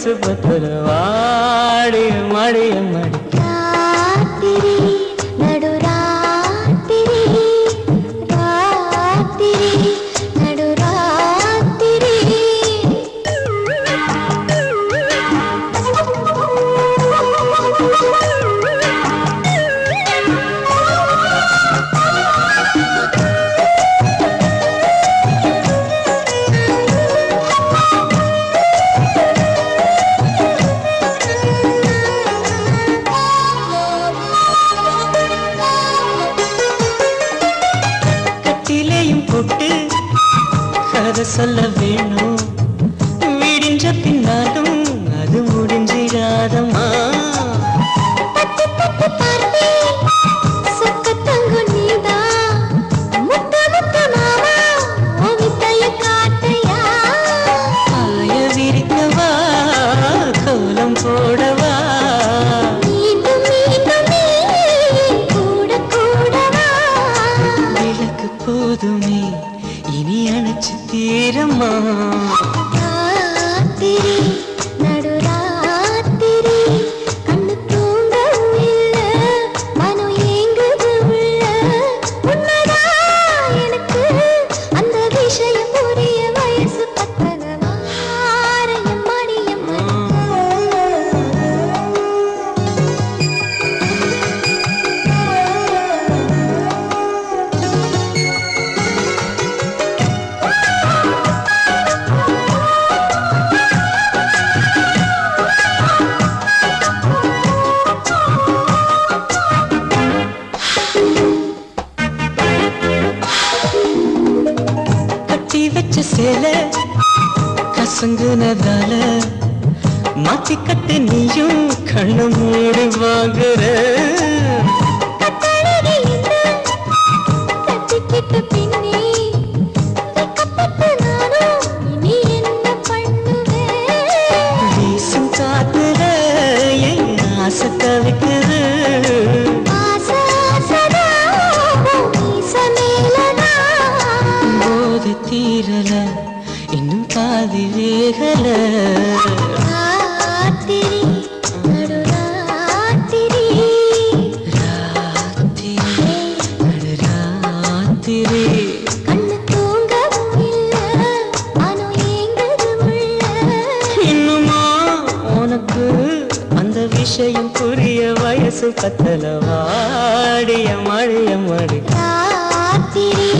வயசு பத்தல வாடி மடிய மடி ராத்திரி நடுராத்திரி ராத்திரி நடுராத்திரி கதை சொல்ல வேணும் விடிஞ்ச பின்னாலும் அது முடிஞ்சிடாதம்மா ஆய விரிக்கவா கோலம் போடவா விளக்கு போதுமே இனி அணைச்சு தீரம்மா ராத்திரி நடுராத்திரி கண்ணு தூங்க உள்ள மனம் ஏங்குது உள்ள உண்மைதான் எனக்கு அந்த விஷயம் புரிய வயசு பத்தக வாரையம் மடியம் சேல கசங்குனதால மாத்தி கட்டு நீயும் கண்ணு மூடி வாங்குற வீசும் காத்துல என் ஆசை தவிக்குது போது தீரல இன்னும் பாதி வேகல ராத்திரி நடுராத்திரி ராத்திரி நடுராத்திரி கண்ணு தூங்கவும் இல்ல மனம் ஏங்குது உள்ள இன்னுமா உனக்கு அந்த விஷயம் புரிய வயசு பத்தல வாடிய மழைய மடி ராத்திரி